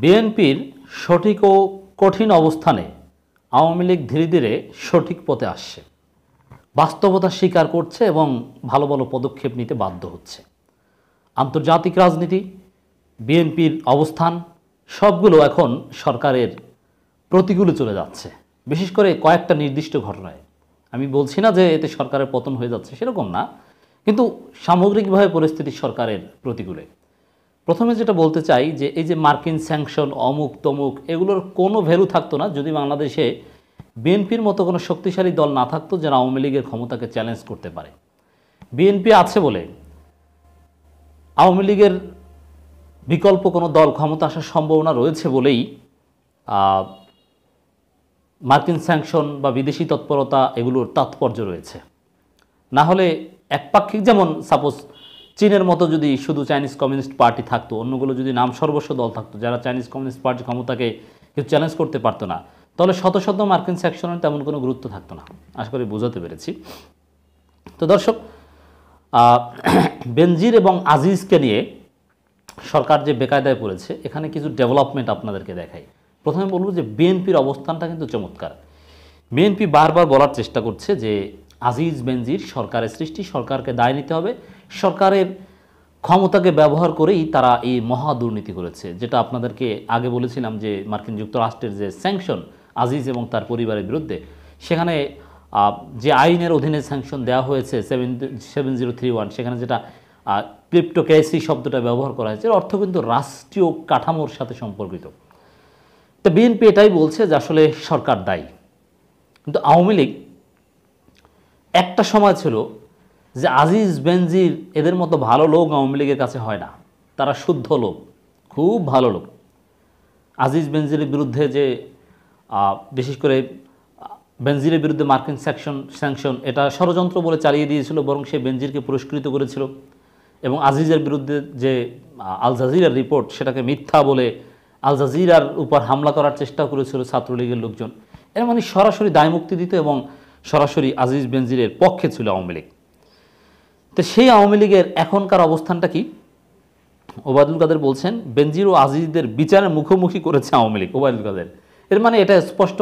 বিএনপির সঠিক ও কঠিন অবস্থানে আওয়ামী লীগ ধীরে ধীরে সঠিক পথে আসছে, বাস্তবতা স্বীকার করছে এবং ভালো ভালো পদক্ষেপ নিতে বাধ্য হচ্ছে। আন্তর্জাতিক রাজনীতি, বিএনপির অবস্থান সবগুলো এখন সরকারের প্রতিকূলে চলে যাচ্ছে, বিশেষ করে কয়েকটা নির্দিষ্ট ঘটনায়। আমি বলছি না যে এতে সরকারের পতন হয়ে যাচ্ছে, সেরকম না, কিন্তু সামগ্রিকভাবে পরিস্থিতি সরকারের প্রতিকূলে। প্রথমে যেটা বলতে চাই যে এই যে মার্কিন স্যাংশন, অমুক তমুক, এগুলোর কোনো ভ্যালু থাকতো না যদি বাংলাদেশে বিএনপির মতো কোনো শক্তিশালী দল না থাকতো যারা আওয়ামী লীগের ক্ষমতাকে চ্যালেঞ্জ করতে পারে। বিএনপি আছে বলে, আওয়ামী লীগের বিকল্প কোনো দল ক্ষমতা আসার সম্ভাবনা রয়েছে বলেই মার্কিন স্যাংশন বা বিদেশি তৎপরতা এগুলোর তাৎপর্য রয়েছে। না হলে একপাক্ষিক, যেমন সাপোজ চীনের মতো যদি শুধু চাইনিজ কমিউনিস্ট পার্টি থাকতো, অন্যগুলো যদি নাম সর্বস্ব দল থাকতো যারা চাইনিজ কমিউনিস্ট পার্টি ক্ষমতাকে কেউ চ্যালেঞ্জ করতে পারতো না, তাহলে শত শত মার্কিন সেকশনের তেমন কোনো গুরুত্ব থাকতো না। আশা করি বোঝাতে পেরেছি। তো দর্শক, বেনজির এবং আজিজকে নিয়ে সরকার যে বেকায়দায় পড়েছে, এখানে কিছু ডেভেলপমেন্ট আপনাদেরকে দেখাই। প্রথমে বলব যে বিএনপির অবস্থানটা কিন্তু চমৎকার। বিএনপি বারবার বলার চেষ্টা করছে যে আজিজ বেনজির সরকারের সৃষ্টি, সরকারকে দায় নিতে হবে, সরকারের ক্ষমতাকে ব্যবহার করেই তারা এই মহা দুর্নীতি করেছে। যেটা আপনাদেরকে আগে বলেছিলাম যে মার্কিন যুক্তরাষ্ট্রের যে স্যাংশন আজিজ এবং তার পরিবারের বিরুদ্ধে, সেখানে যে আইনের অধীনে স্যাংশন দেওয়া হয়েছে 7031, সেখানে যেটা ক্রিপ্টোকারেন্সি শব্দটা ব্যবহার করা হয়েছে, এর অর্থ কিন্তু রাষ্ট্রীয় কাঠামোর সাথে সম্পর্কিত। তো বিএনপি এটাই বলছে যে আসলে সরকার দায়ী। কিন্তু আওয়ামী লীগ একটা সময় ছিল যে আজিজ বেনজির এদের মতো ভালো লোক আওয়ামী লীগের কাছে হয় না, তারা শুদ্ধ লোক, খুব ভালো লোক। আজিজ বেনজিরের বিরুদ্ধে যে বিশেষ করে বেনজিরের বিরুদ্ধে মার্কিন স্যাংশন এটা ষড়যন্ত্র বলে চালিয়ে দিয়েছিল, বরং সে বেনজিরকে পুরস্কৃত করেছিল। এবং আজিজের বিরুদ্ধে যে আল জাজিরার রিপোর্ট, সেটাকে মিথ্যা বলে আল জাজিরার উপর হামলা করার চেষ্টা করেছিল ছাত্রলীগের লোকজন। এর মানে সরাসরি দায়মুক্তি দিত এবং সরাসরি আজিজ বেনজিরের পক্ষে ছিল আওয়ামী লীগ। তো সেই আওয়ামী লীগের এখনকার অবস্থানটা কি? ওবায়দুল কাদের বলছেন বেনজির ও আজিজদের বিচারের মুখোমুখি করেছে আওয়ামী লীগ। ওবায়দুল কাদের, এর মানে এটা স্পষ্ট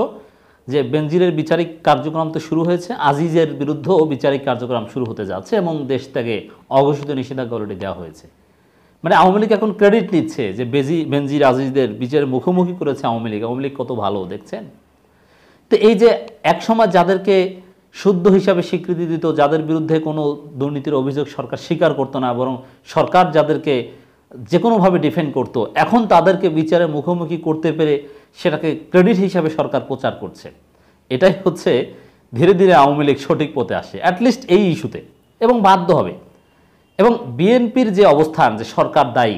যে বেনজিরের বিচারিক কার্যক্রম তো শুরু হয়েছে, আজিজের বিরুদ্ধেও বিচারিক কার্যক্রম শুরু হতে যাচ্ছে এবং দেশ থেকে অঘোষিত নিষেধাজ্ঞা অলরেডি দেওয়া হয়েছে। মানে আওয়ামী লীগ এখন ক্রেডিট নিচ্ছে যে বেনজির আজিজদের বিচারের মুখোমুখি করেছে আওয়ামী লীগ। আওয়ামী লীগ কত ভালো, দেখছেন? তো এই যে একসময় যাদেরকে শুদ্ধ হিসাবে স্বীকৃতি দিত, যাদের বিরুদ্ধে কোনো দুর্নীতির অভিযোগ সরকার স্বীকার করতো না, বরং সরকার যাদেরকে যে কোনোভাবে ডিফেন্ড করতো, এখন তাদেরকে বিচারের মুখোমুখি করতে পেরে সেটাকে ক্রেডিট হিসাবে সরকার প্রচার করছে। এটাই হচ্ছে ধীরে ধীরে আওয়ামী লীগ সঠিক পথে আসে, অ্যাটলিস্ট এই ইস্যুতে, এবং বাধ্য হবে। এবং বিএনপির যে অবস্থান যে সরকার দায়ী,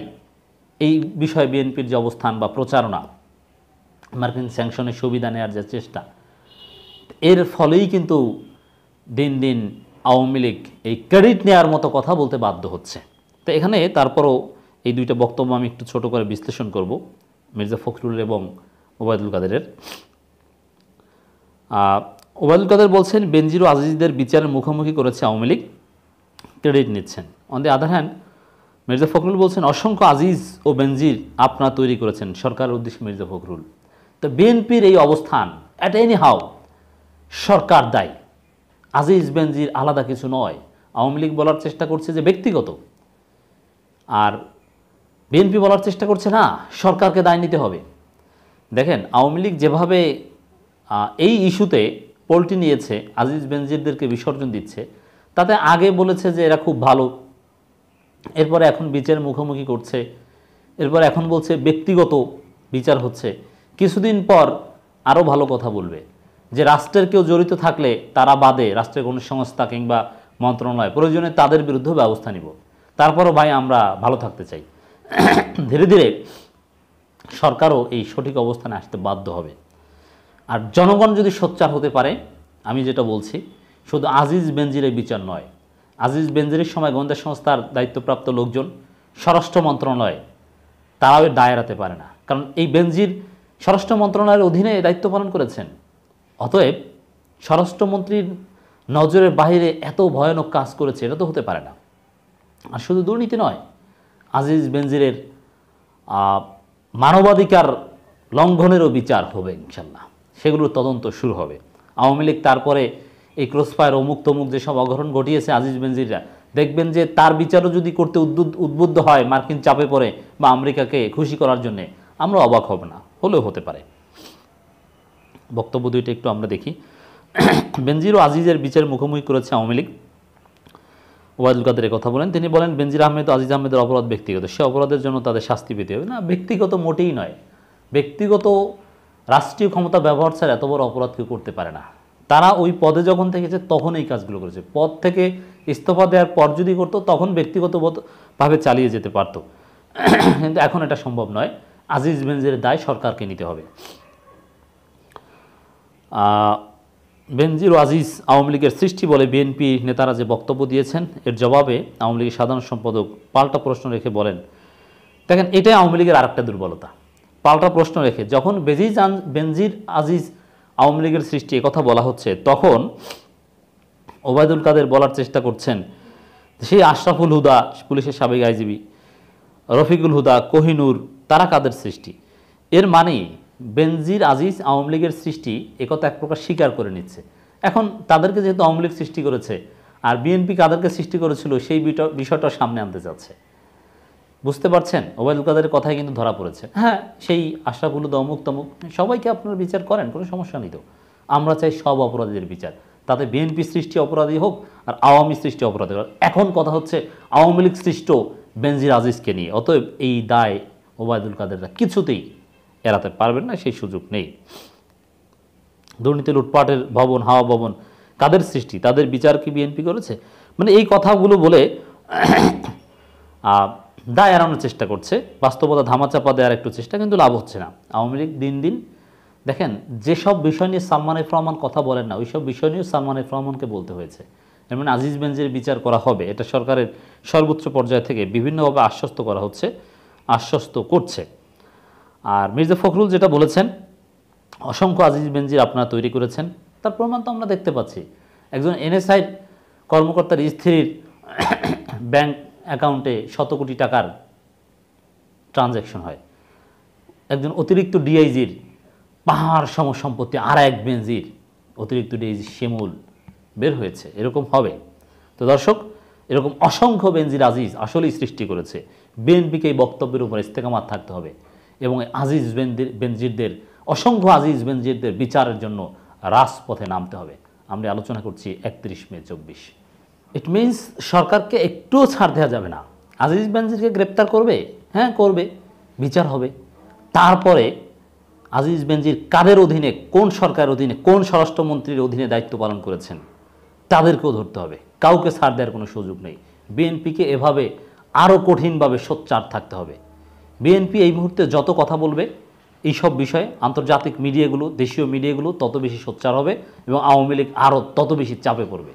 এই বিষয়ে বিএনপির যে অবস্থান বা প্রচারণা, মার্কিন স্যাংশনের সুবিধা নেওয়ার যে চেষ্টা, এর ফলেই কিন্তু দিন দিন আওয়ামী লীগ এই ক্রেডিট নেওয়ার মতো কথা বলতে বাধ্য হচ্ছে। তো এখানে তারপরও এই দুইটা বক্তব্য আমি একটু ছোট করে বিশ্লেষণ করব, মির্জা ফখরুল এবং ওবায়দুল কাদেরের। ওবায়দুল কাদের বলছেন বেনজির ও আজিজদের বিচারের মুখোমুখি করেছে আওয়ামী লীগ, ক্রেডিট নিচ্ছেন। On the other hand Mirza Fakhrul বলছেন অসংখ্য আজিজ ও বেনজির আপনারা তৈরি করেছেন, সরকারের উদ্দেশ্যে মির্জা ফখরুল। তো বিএনপির এই অবস্থান, অ্যাট এনি হাউ সরকার দায়ী, আজিজ বেনজির আলাদা কিছু নয়। আওয়ামী লীগ বলার চেষ্টা করছে যে ব্যক্তিগত, আর বিএনপি বলার চেষ্টা করছে না, সরকারকে দায় নিতে হবে। দেখেন আওয়ামী লীগ যেভাবে এই ইস্যুতে পল্টি নিয়েছে, আজিজ বেনজিরদেরকে বিসর্জন দিচ্ছে, তাতে আগে বলেছে যে এরা খুব ভালো, এরপরে এখন বিচারের মুখোমুখি করছে, এরপর এখন বলছে ব্যক্তিগত বিচার হচ্ছে, কিছুদিন পর আরও ভালো কথা বলবে যে রাষ্ট্রের কেউ জড়িত থাকলে তারা বাদে, রাষ্ট্রের কোনো সংস্থা কিংবা মন্ত্রণালয়, প্রয়োজনে তাদের বিরুদ্ধে ব্যবস্থা নিব। তারপরও ভাই আমরা ভালো থাকতে চাই। ধীরে ধীরে সরকারও এই সঠিক অবস্থানে আসতে বাধ্য হবে। আর জনগণ যদি সোচ্চার হতে পারে, আমি যেটা বলছি, শুধু আজিজ বেনজিরের বিচার নয়, আজিজ বেনজিরের সময় গোয়েন্দা সংস্থার দায়িত্বপ্রাপ্ত লোকজন, স্বরাষ্ট্র মন্ত্রণালয়, তারাও এর দায় এড়াতে পারে না, কারণ এই বেনজির স্বরাষ্ট্র মন্ত্রণালয়ের অধীনে দায়িত্ব পালন করেছেন। অতএব স্বরাষ্ট্রমন্ত্রীর নজরের বাইরে এত ভয়ানক কাজ করেছে, এটা তো হতে পারে না। আর শুধু দুর্নীতি নয়, আজিজ বেনজিরের মানবাধিকার লঙ্ঘনেরও বিচার হবে ইনশাল্লাহ, সেগুলোর তদন্ত শুরু হবে। আওয়ামী লীগ তারপরে এই ক্রসফায়ার অমুক তমুক যেসব অঘটন ঘটিয়েছে আজিজ বেনজিররা, দেখবেন যে তার বিচারও যদি করতে উদ্বুদ্ধ হয় মার্কিন চাপে পড়ে বা আমেরিকাকে খুশি করার জন্যে, আমরা অবাক হব না, হলেও হতে পারে। বক্তব্য দুইটা একটু আমরা দেখি। বেনজির ও আজিজের বিচার মুখোমুখি করেছে আওয়ামী লীগ। ওবায়দুল কাদের কথা বলেন, তিনি বলেন বেনজির আহমেদ ও আজিজ আহমেদের অপরাধ ব্যক্তিগত, সে অপরাধের জন্য তাদের শাস্তি পেতে হবে। না, ব্যক্তিগত মোটেই নয়। ব্যক্তিগত রাষ্ট্রীয় ক্ষমতা ব্যবহার ছাড়া এত বড় অপরাধ কেউ করতে পারে না। তারা ওই পদে যখন থেকেছে তখন এই কাজগুলো করেছে। পদ থেকে ইস্তফা দেওয়ার পর যদি করতো তখন ব্যক্তিগতভাবে চালিয়ে যেতে পারত, কিন্তু এখন এটা সম্ভব নয়। আজিজ বেনজিরের দায় সরকারকে নিতে হবে। বেনজির ও আজিজ আওয়ামী লীগের সৃষ্টি বলে বিএনপি নেতারা যে বক্তব্য দিয়েছেন, এর জবাবে আওয়ামী লীগের সাধারণ সম্পাদক পাল্টা প্রশ্ন রেখে বলেন, দেখেন এটাই আওয়ামী লীগের আরেকটা দুর্বলতা। পাল্টা প্রশ্ন রেখে যখন বেনজির আজিজ আওয়ামী লীগের সৃষ্টি কথা বলা হচ্ছে, তখন ওবায়দুল কাদের বলার চেষ্টা করছেন সেই আশরাফুল হুদা, পুলিশের সাবেক আইজিবি, রফিকুল হুদা, কোহিনুর, তারা কাদের সৃষ্টি। এর মানে বেনজির আজিজ আওয়ামী লীগের সৃষ্টি, একথা এক প্রকার স্বীকার করে নিচ্ছে। এখন তাদেরকে যেহেতু আওয়ামী লীগ সৃষ্টি করেছে, আর বিএনপি কাদেরকে সৃষ্টি করেছিল সেই বিষয়টা সামনে আনতে যাচ্ছে। বুঝতে পারছেন? ওবায়দুল কাদের কথাই কিন্তু ধরা পড়েছে। হ্যাঁ, সেই আশরাফুল হুদা, অমুক তমুক, সবাইকে আপনারা বিচার করেন, কোনো সমস্যা নেই তো। আমরা চাই সব অপরাধীদের বিচার, তাতে বিএনপি সৃষ্টি অপরাধী হোক আর আওয়ামী সৃষ্টি অপরাধী হোক। এখন কথা হচ্ছে আওয়ামী লীগ সৃষ্ট বেনজির আজিজকে নিয়ে। অতএব এই দায় ওবায়দুল কাদেররা কিছুতেই এড়াতে পারবেন না, সেই সুযোগ নেই। দুর্নীতি, লুটপাটের ভবন, হাওয়া ভবন কাদের সৃষ্টি, তাদের বিচার কি বিএনপি করেছে? মানে এই কথাগুলো বলে দায় এড়ানোর চেষ্টা করছে, বাস্তবতা ধামাচাপা দেওয়ার একটু চেষ্টা, কিন্তু লাভ হচ্ছে না। আওয়ামী লীগ দিন দিন দেখেন যেসব বিষয় নিয়ে সালমান এফ রহমান কথা বলেন না, ওইসব বিষয় নিয়েও সালমান এফ রহমানকে বলতে হয়েছে। এর মানে আজিজ বেনজির বিচার করা হবে, এটা সরকারের সর্বোচ্চ পর্যায় থেকে বিভিন্নভাবে আশ্বস্ত করা হচ্ছে, আশ্বস্ত করছে। আর মির্জা ফখরুল যেটা বলেছেন, অসংখ্য আজিজ বেনজির আপনারা তৈরি করেছেন, তার প্রমাণ তো আমরা দেখতে পাচ্ছি। একজন এনএসআই কর্মকর্তার স্ত্রীর ব্যাংক অ্যাকাউন্টে শত কোটি টাকার ট্রানজ্যাকশন হয়। একজন অতিরিক্ত ডিআইজির পাহাড় সম সম্পত্তি আর এক বেনজির, অতিরিক্ত ডিআইজি শিমুল বের হয়েছে। এরকম হবে তো দর্শক, এরকম অসংখ্য বেনজির আজিজ আসলেই সৃষ্টি করেছে। বিএনপিকে এই বক্তব্যের উপর ইস্তেকামাত থাকতে হবে এবং আজিজ বেনজিরদের, অসংখ্য আজিজ বেনজিরদের বিচারের জন্য রাজপথে নামতে হবে। আমরা আলোচনা করছি 31 মে 24। ইট মিনস সরকারকে একটুও ছাড় দেওয়া যাবে না। আজিজ বেনজিরকে গ্রেপ্তার করবে, হ্যাঁ করবে, বিচার হবে। তারপরে আজিজ বেনজির কাদের অধীনে, কোন সরকারের অধীনে, কোন স্বরাষ্ট্রমন্ত্রীর অধীনে দায়িত্ব পালন করেছেন, তাদেরকেও ধরতে হবে। কাউকে ছাড় দেওয়ার কোনো সুযোগ নেই। বিএনপিকে এভাবে আরও কঠিনভাবে সোচ্চার থাকতে হবে। বিএনপি এই মুহূর্তে যত কথা বলবে এইসব বিষয়ে, আন্তর্জাতিক মিডিয়াগুলো, দেশীয় মিডিয়াগুলো তত বেশি সোচ্চার হবে এবং আওয়ামী লীগ আরও তত বেশি চাপে পড়বে।